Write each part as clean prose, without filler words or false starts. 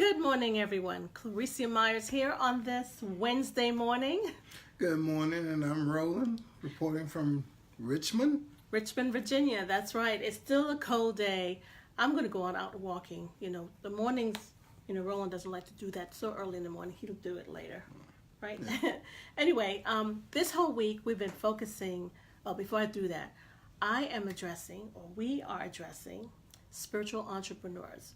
Good morning, everyone. Recie Myers here on this Wednesday morning. Good morning, and I'm Roland, reporting from Richmond, Virginia. That's right. It's still a cold day. I'm going to go out walking. The mornings, Roland doesn't like to do that so early in the morning. He'll do it later, right? Yeah. Anyway, this whole week we've been focusing, before I do that, we are addressing spiritual entrepreneurs.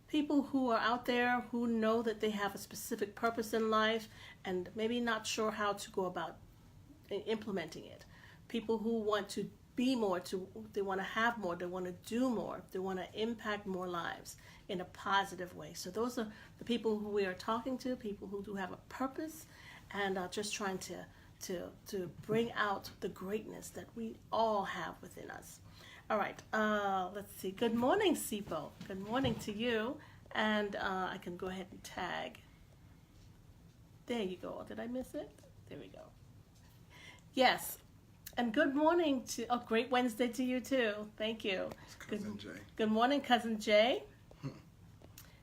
People who are out there who know that they have a specific purpose in life and maybe not sure how to go about implementing it. People who want to be more, they want to have more, they want to do more, they want to impact more lives in a positive way. So those are the people who we are talking to, people who do have a purpose and are just trying to bring out the greatness that we all have within us. All right, let's see. Good morning, Sipo. Good morning to you. And I can go ahead and tag. There you go. Did I miss it? There we go. Yes. And good morning great Wednesday to you too. Thank you. It's Cousin Jay. Good morning, Cousin Jay.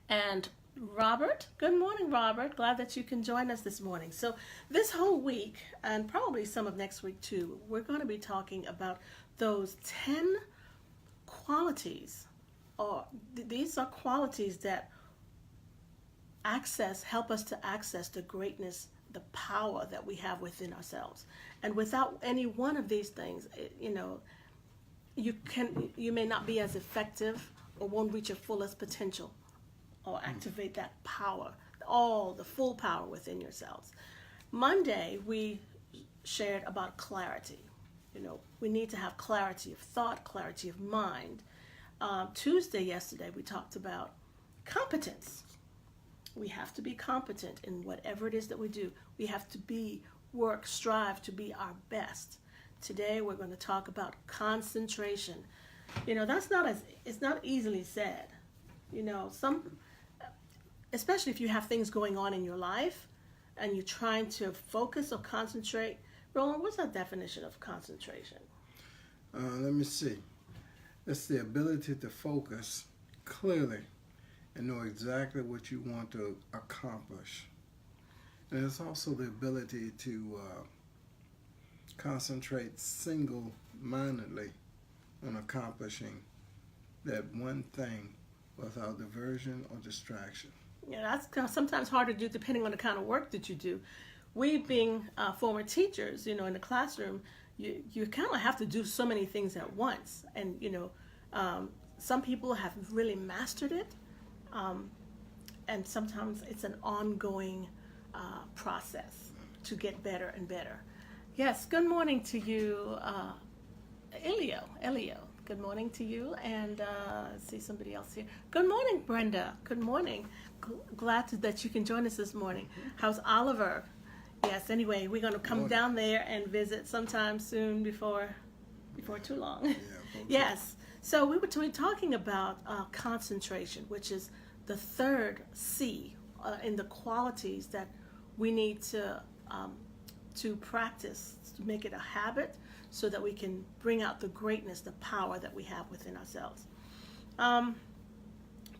And Robert. Good morning, Robert. Glad that you can join us this morning. So this whole week, and probably some of next week too, we're going to be talking about those 10 qualities, or these are qualities that help us to access the greatness, the power that we have within ourselves. And without any one of these things, you may not be as effective or won't reach your fullest potential or activate that power, the full power within yourselves. Monday, we shared about clarity. We need to have clarity of thought, clarity of mind. Yesterday, we talked about competence. We have to be competent in whatever it is that we do. We have to strive to be our best. Today, we're going to talk about concentration. It's not easily said. Especially if you have things going on in your life and you're trying to focus or concentrate. Roland, what's that definition of concentration? Let me see. It's the ability to focus clearly and know exactly what you want to accomplish. And it's also the ability to concentrate single-mindedly on accomplishing that one thing without diversion or distraction. Yeah, that's sometimes hard to do depending on the kind of work that you do. We being former teachers, in the classroom, you kind of have to do so many things at once. And, some people have really mastered it. And sometimes it's an ongoing process to get better and better. Yes, good morning to you, Elio. Good morning to you. And let's see somebody else here. Good morning, Brenda. Good morning. Glad that you can join us this morning. How's Oliver? Yes, anyway, we're going to come down there and visit sometime soon before too long. Yeah, yes. So we were talking about concentration, which is the third C in the qualities that we need to practice to make it a habit so that we can bring out the greatness, the power that we have within ourselves.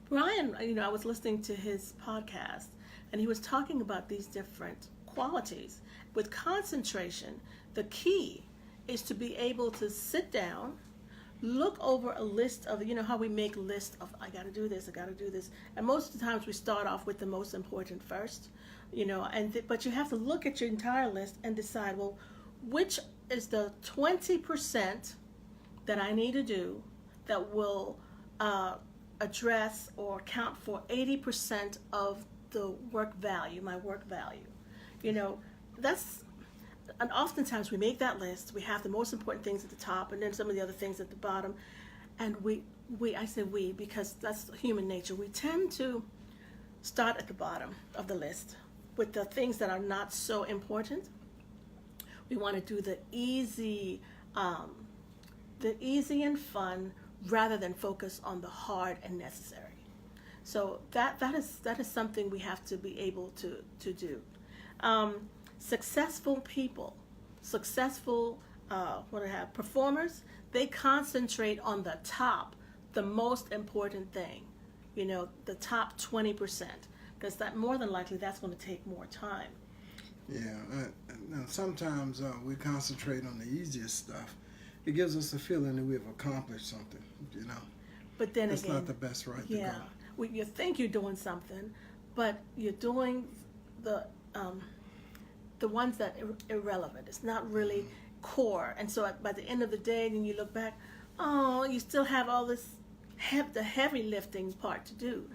Brian, I was listening to his podcast, and he was talking about these different qualities. With concentration, the key is to be able to sit down, look over a list of, how we make lists of, I got to do this, and most of the times we start off with the most important first, but you have to look at your entire list and decide, well, which is the 20% that I need to do that will address or count for 80% of the my work value. And oftentimes we make that list, we have the most important things at the top and then some of the other things at the bottom, and I say we because that's human nature. We tend to start at the bottom of the list with the things that are not so important. We want to do the easy and fun rather than focus on the hard and necessary. So that is something we have to be able to do. Successful people, performers, they concentrate on the top, the most important thing. the top 20%, because that more than likely that's going to take more time. Yeah, now sometimes we concentrate on the easiest stuff. It gives us a feeling that we've accomplished something, But then it's again, not the best route to yeah, go. you think you're doing something, but you're doing the ones that are irrelevant. It's not really core. And so by the end of the day, then you look back, oh, you still have all this, the heavy lifting part to do.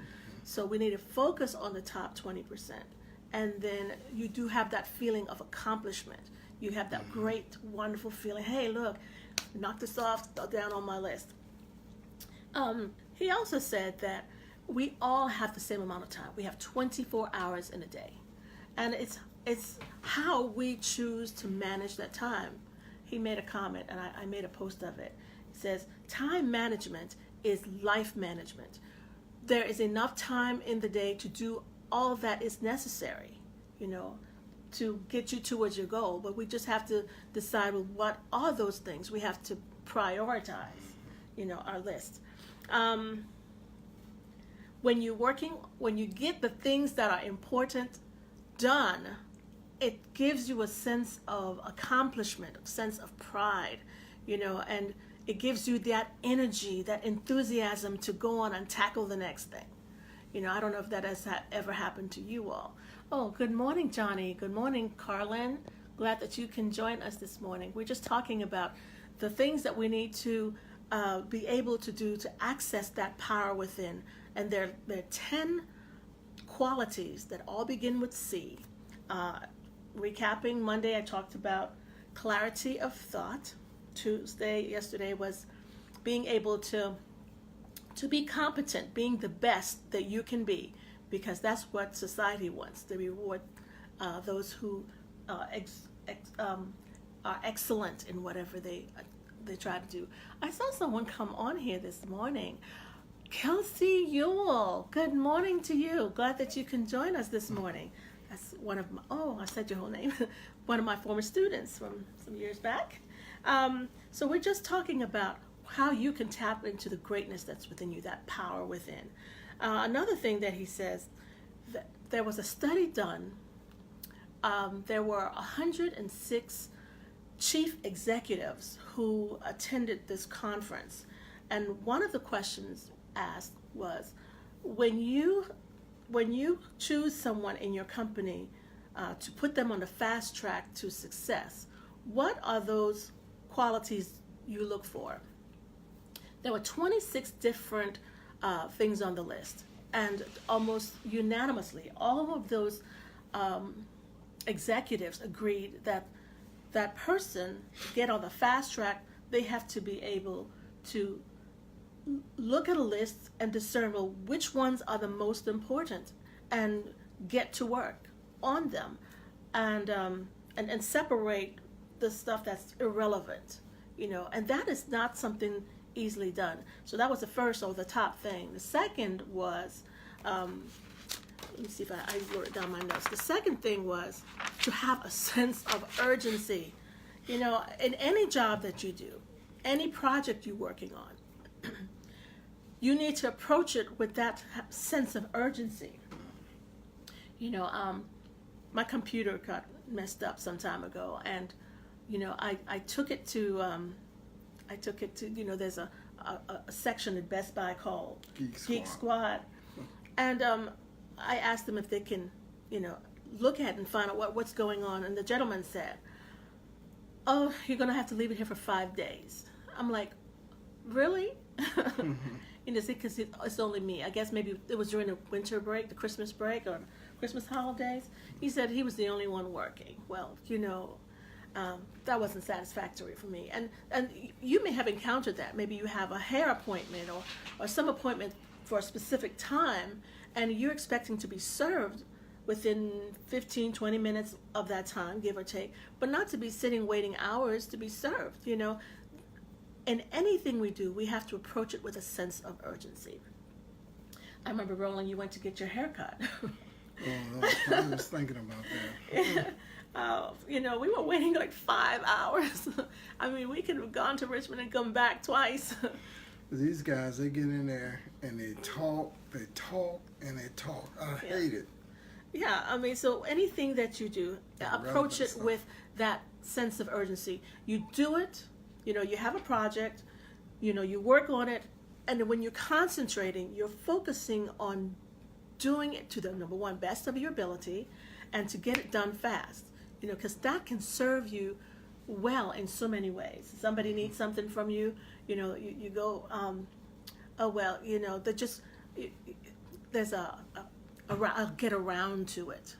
So we need to focus on the top 20%. And then you do have that feeling of accomplishment. You have that great, wonderful feeling. Hey, look, knock this off, down on my list. He also said that we all have the same amount of time. We have 24 hours in a day. And it's how we choose to manage that time. He made a comment, and I made a post of it. It says, time management is life management. There is enough time in the day to do all that is necessary, to get you towards your goal. But we just have to decide, well, what are those things? We have to prioritize, our list. When you get the things that are important done, it gives you a sense of accomplishment, a sense of pride, and it gives you that energy, that enthusiasm to go on and tackle the next thing. I don't know if that has ever happened to you all. Oh, good morning, Johnny. Good morning, Carlin. Glad that you can join us this morning. We're just talking about the things that we need to be able to do to access that power within. And there are 10 qualities that all begin with C. Recapping, Monday I talked about clarity of thought. Yesterday was being able to be competent, being the best that you can be, because that's what society wants. They reward those who are excellent in whatever they try to do. I saw someone come on here this morning. Kelsey Ewell, good morning to you. Glad that you can join us this morning. That's one of my, I said your whole name, one of my former students from some years back. So we're just talking about how you can tap into the greatness that's within you, that power within. Another thing that he says, that there was a study done. There were 106 chief executives who attended this conference. And one of the questions asked was, when you choose someone in your company to put them on the fast track to success, what are those qualities you look for? There were 26 different things on the list, and almost unanimously, all of those executives agreed that that person, to get on the fast track, they have to be able to look at a list and discern, well, which ones are the most important, and get to work on them, and separate the stuff that's irrelevant, and that is not something easily done. So that was the first, or the top thing. The second was, let me see if I wrote it down in my notes. The second thing was to have a sense of urgency. In any job that you do, any project you're working on, you need to approach it with that sense of urgency. My computer got messed up some time ago, and I took it to there's a section at Best Buy called Geek Squad, and I asked them if they can look at it and find out what's going on, and the gentleman said, oh, you're gonna have to leave it here for 5 days. I'm like, really? Because it's only me. I guess maybe it was during the winter break, the Christmas break, or Christmas holidays. He said he was the only one working. Well, that wasn't satisfactory for me. And you may have encountered that. Maybe you have a hair appointment or some appointment for a specific time, and you're expecting to be served within 15, 20 minutes of that time, give or take, but not to be sitting waiting hours to be served. In anything we do, we have to approach it with a sense of urgency. I remember, Roland, you went to get your hair cut. I was thinking about that. We were waiting like 5 hours. I mean, we could have gone to Richmond and come back twice. These guys, they get in there and they talk, and they talk. I hate it. Yeah, I mean, so anything that you do, approach it with that sense of urgency. You do it, you have a project, you work on it, and when you're concentrating, you're focusing on doing it to the number one best of your ability and to get it done fast, because that can serve you well in so many ways. Somebody needs something from you, you go, oh, well, there's I'll get around to it.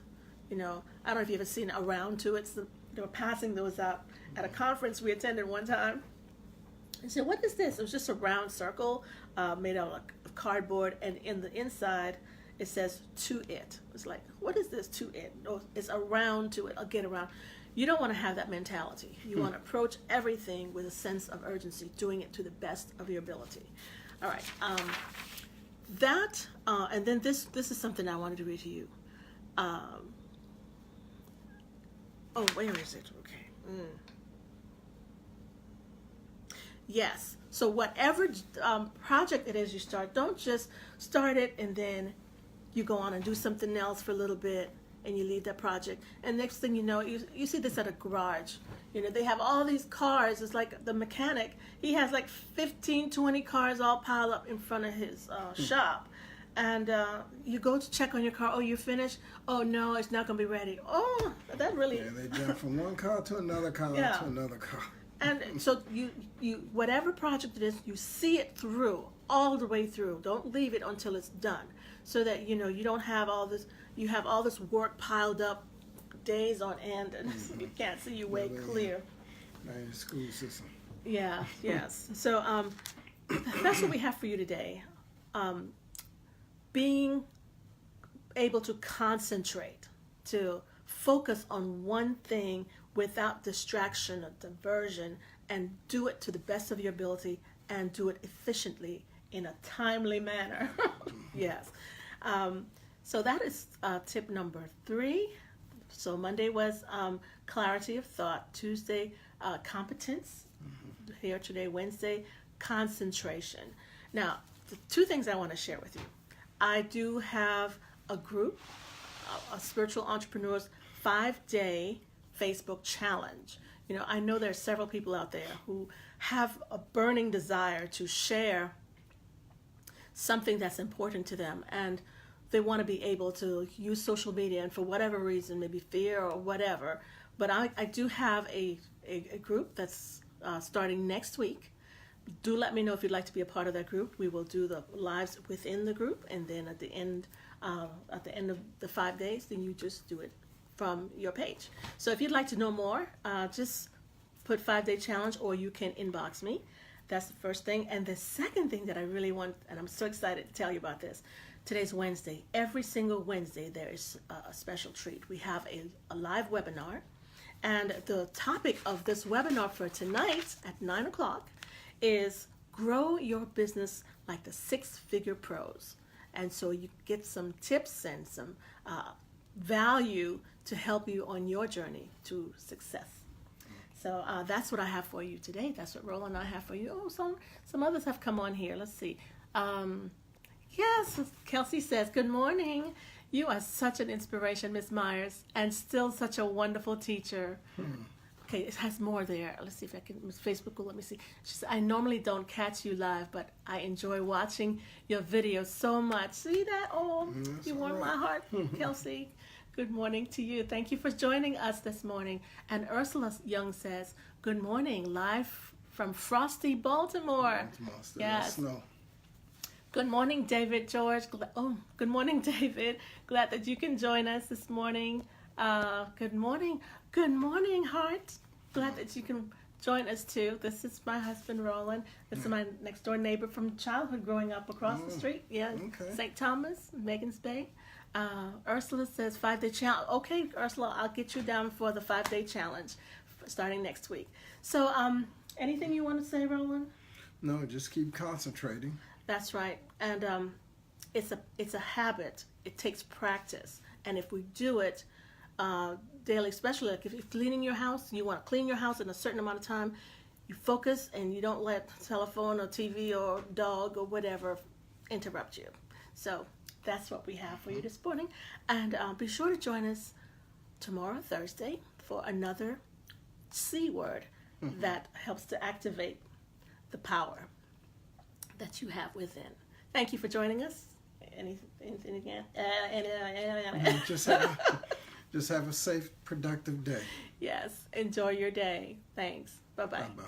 I don't know if you've ever seen around to it. They were passing those out at a conference we attended one time. I said, what is this? It was just a round circle made out of cardboard, and in the inside it says to it. It's like, what is this to it? Oh, it's around to it. I'll get around. You don't want to have that mentality. You want to approach everything with a sense of urgency, doing it to the best of your ability. All right. And then this is something I wanted to read to you. Where is it? Okay. Yes. So whatever project it is you start, don't just start it and then you go on and do something else for a little bit and you leave that project. And next thing you know, you see this at a garage. They have all these cars. It's like the mechanic. He has like 15, 20 cars all piled up in front of his shop. And you go to check on your car. Oh, you're finished? Oh, no, it's not going to be ready. Oh, that really... Yeah, they jump from one car to another car to another car. And so you whatever project it is, you see it through, all the way through. Don't leave it until it's done. So that, you don't have all this... You have all this work piled up days on end, and you can't see your way clear. Man, the school system. Yeah, yes. So that's what we have for you today. Being able to concentrate, to focus on one thing without distraction or diversion, and do it to the best of your ability and do it efficiently in a timely manner. Yes. So that is tip number 3. So Monday was clarity of thought. Tuesday, competence. Here today, Wednesday, concentration. Now, the 2 things I want to share with you. I do have a group, a Spiritual Entrepreneurs 5-day Facebook challenge. I know there are several people out there who have a burning desire to share something that's important to them, and they want to be able to use social media, and for whatever reason, maybe fear or whatever. But I do have a group that's starting next week. Do let me know if you'd like to be a part of that group. We will do the lives within the group, and then at the end of the 5 days, then you just do it from your page. So if you'd like to know more, just put 5-day challenge, or you can inbox me. That's the first thing. And the second thing that I really want, and I'm so excited to tell you about this. Today's Wednesday. Every single Wednesday there is a special treat. We have a live webinar, and the topic of this webinar for tonight at 9 o'clock is grow your business like the 6-figure pros. And so you get some tips and some value to help you on your journey to success. So that's what I have for you today. That's what Roland and I have for you. Oh, some others have come on here. Let's see. Yes, Kelsey says, good morning. You are such an inspiration, Miss Myers, and still such a wonderful teacher. Okay, it has more there. Let's see if I can, Facebook will let me see. She said, I normally don't catch you live, but I enjoy watching your videos so much. See that? Oh, you warmed my heart, Kelsey. Good morning to you. Thank you for joining us this morning. And Ursula Young says, good morning, live from frosty Baltimore. Yes. Snow. Good morning, David George. Good morning, David. Glad that you can join us this morning. Good morning. Good morning, Heart. Glad that you can join us too. This is my husband, Roland. This is my next door neighbor from childhood growing up across the street. Yeah, okay. St. Thomas, Megan's Bay. Ursula says 5-day challenge. Okay, Ursula, I'll get you down for the 5-day challenge starting next week. So, anything you want to say, Roland? No, just keep concentrating. That's right. And it's a habit. It takes practice. And if we do it daily, especially like if you're cleaning your house, you want to clean your house in a certain amount of time, you focus and you don't let telephone or TV or dog or whatever interrupt you. So that's what we have for you this morning. And be sure to join us tomorrow, Thursday, for another C word that helps to activate the power that you have within. Thank you for joining us. Anything again? Just have a safe, productive day. Yes. Enjoy your day. Thanks. Bye-bye. Bye-bye.